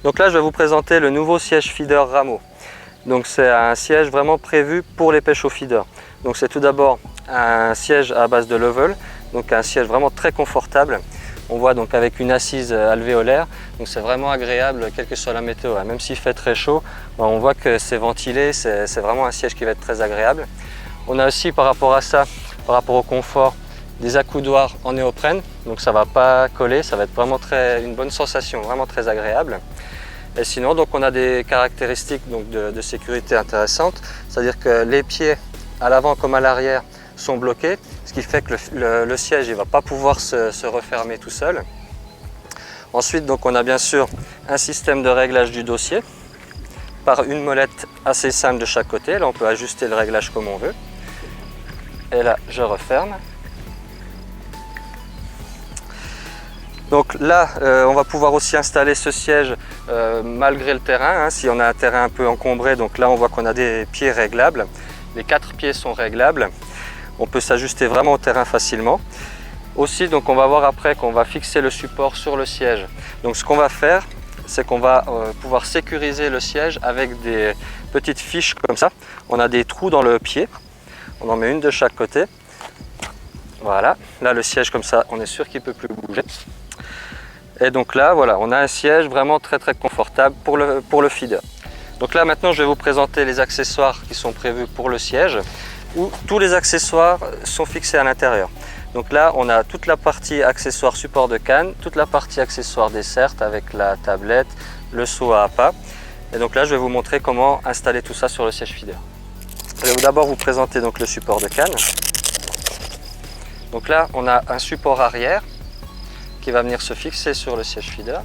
Donc là, je vais vous présenter le nouveau siège feeder Ramo. Donc c'est un siège vraiment prévu pour les pêches au feeder. Donc c'est tout d'abord un siège à base de level, donc un siège vraiment très confortable. On voit donc avec une assise alvéolaire, donc c'est vraiment agréable quelle que soit la météo. Même s'il fait très chaud, on voit que c'est ventilé, c'est vraiment un siège qui va être très agréable. On a aussi par rapport à ça, par rapport au confort, des accoudoirs en néoprène, donc ça ne va pas coller, ça va être vraiment une bonne sensation, vraiment très agréable. Et sinon, donc on a des caractéristiques donc, de sécurité intéressantes, c'est-à-dire que les pieds à l'avant comme à l'arrière sont bloqués, ce qui fait que le siège ne va pas pouvoir se refermer tout seul. Ensuite, donc, on a bien sûr un système de réglage du dossier par une molette assez simple de chaque côté. Là, on peut ajuster le réglage comme on veut. Et là, je referme. Donc là, on va pouvoir aussi installer ce siège malgré le terrain. Si on a un terrain un peu encombré, donc là, on voit qu'on a des pieds réglables. Les 4 pieds sont réglables. On peut s'ajuster vraiment au terrain facilement. Aussi, donc on va voir après qu'on va fixer le support sur le siège. Donc ce qu'on va faire, c'est qu'on va pouvoir sécuriser le siège avec des petites fiches comme ça. On a des trous dans le pied. On en met une de chaque côté. Voilà. Là, le siège comme ça, on est sûr qu'il ne peut plus bouger. Et donc là, voilà, on a un siège vraiment très confortable pour le feeder. Donc là, maintenant, je vais vous présenter les accessoires qui sont prévus pour le siège, où tous les accessoires sont fixés à l'intérieur. Donc là, on a toute la partie accessoires support de canne, toute la partie accessoires dessert avec la tablette, le seau à appât. Et donc là, je vais vous montrer comment installer tout ça sur le siège feeder. Je vais d'abord vous présenter donc le support de canne. Donc là, on a un support arrière qui va venir se fixer sur le siège feeder.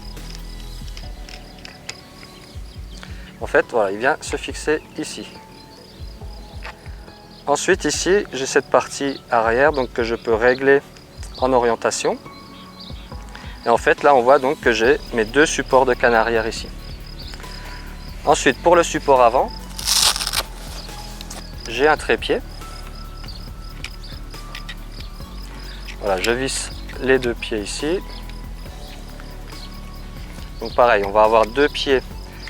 En fait, voilà, il vient se fixer ici. Ensuite, ici, j'ai cette partie arrière donc, que je peux régler en orientation. Et en fait, là, on voit donc que j'ai mes 2 supports de canne arrière ici. Ensuite, pour le support avant, j'ai un trépied. Voilà, je visse les 2 pieds ici. Donc pareil, on va avoir 2 pieds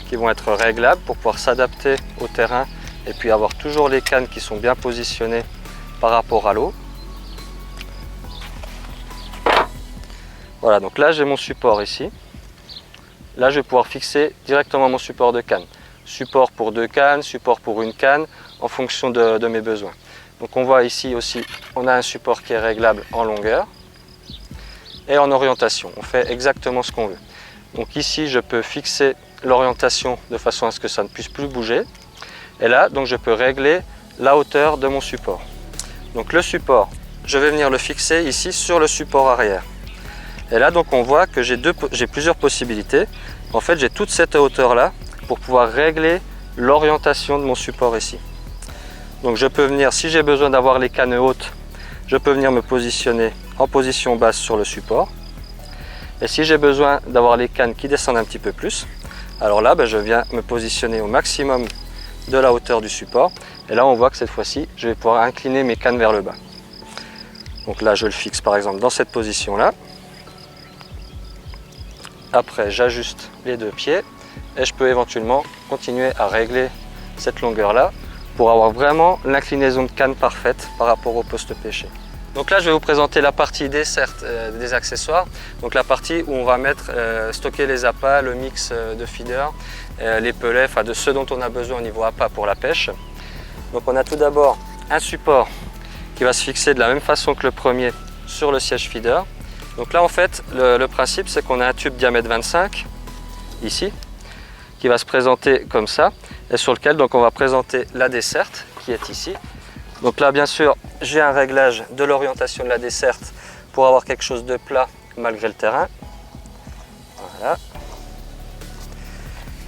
qui vont être réglables pour pouvoir s'adapter au terrain et puis avoir toujours les cannes qui sont bien positionnées par rapport à l'eau. Voilà, donc là j'ai mon support ici. Là je vais pouvoir fixer directement mon support de canne. Support pour 2 cannes, support pour 1 canne, en fonction de mes besoins. Donc on voit ici aussi, on a un support qui est réglable en longueur et en orientation. On fait exactement ce qu'on veut. Donc ici je peux fixer l'orientation de façon à ce que ça ne puisse plus bouger. Et là, donc je peux régler la hauteur de mon support. Donc le support, je vais venir le fixer ici sur le support arrière. Et là, donc on voit que j'ai plusieurs possibilités. En fait, j'ai toute cette hauteur-là pour pouvoir régler l'orientation de mon support ici. Donc je peux venir, si j'ai besoin d'avoir les cannes hautes, je peux venir me positionner en position basse sur le support. Et si j'ai besoin d'avoir les cannes qui descendent un petit peu plus, alors là, je viens me positionner au maximum de la hauteur du support. Et là, on voit que cette fois-ci, je vais pouvoir incliner mes cannes vers le bas. Donc là, je le fixe par exemple dans cette position-là. Après, j'ajuste les 2 pieds et je peux éventuellement continuer à régler cette longueur-là pour avoir vraiment l'inclinaison de canne parfaite par rapport au poste pêché. Donc là, je vais vous présenter la partie dessert des accessoires. Donc la partie où on va stocker les appâts, le mix de feeder, les pellets, enfin de ce dont on a besoin au niveau appât pour la pêche. Donc on a tout d'abord un support qui va se fixer de la même façon que le premier sur le siège feeder. Donc là, en fait, le principe, c'est qu'on a un tube diamètre 25, ici, qui va se présenter comme ça, et sur lequel donc, on va présenter la desserte, qui est ici. Donc là, bien sûr, j'ai un réglage de l'orientation de la desserte pour avoir quelque chose de plat malgré le terrain. Voilà.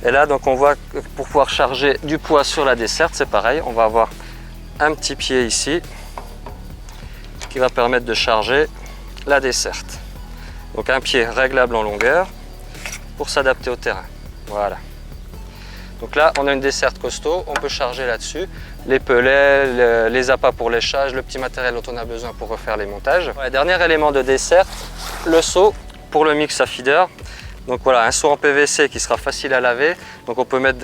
Et là, donc, on voit que pour pouvoir charger du poids sur la desserte, c'est pareil. On va avoir un petit pied ici qui va permettre de charger la desserte. Donc un pied réglable en longueur pour s'adapter au terrain. Voilà. Donc là, on a une desserte costaud, on peut charger là-dessus les pellets, les appâts pour léchage, le petit matériel dont on a besoin pour refaire les montages. Voilà, dernier élément de desserte, le seau pour le mix à feeder. Donc voilà, un seau en PVC qui sera facile à laver. Donc on peut mettre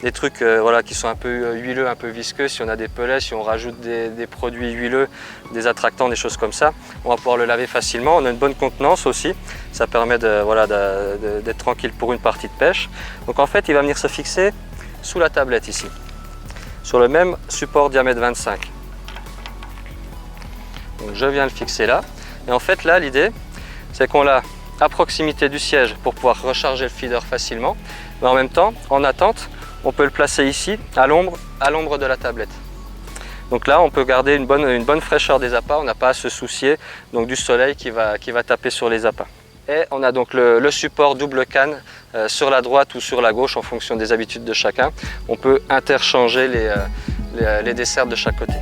des trucs voilà, qui sont un peu huileux, un peu visqueux. Si on a des pellets, si on rajoute des produits huileux, des attractants, des choses comme ça, on va pouvoir le laver facilement. On a une bonne contenance aussi. Ça permet voilà, d'être tranquille pour une partie de pêche. Donc en fait, il va venir se fixer sous la tablette ici, sur le même support diamètre 25. Donc je viens le fixer là. Et en fait là, l'idée, c'est qu'on l'a à proximité du siège pour pouvoir recharger le feeder facilement, mais en même temps, en attente, on peut le placer ici à l'ombre de la tablette. Donc là, on peut garder une bonne fraîcheur des appâts, on n'a pas à se soucier donc du soleil qui va taper sur les appâts. Et on a donc le support double canne sur la droite ou sur la gauche en fonction des habitudes de chacun. On peut interchanger les desserts de chaque côté.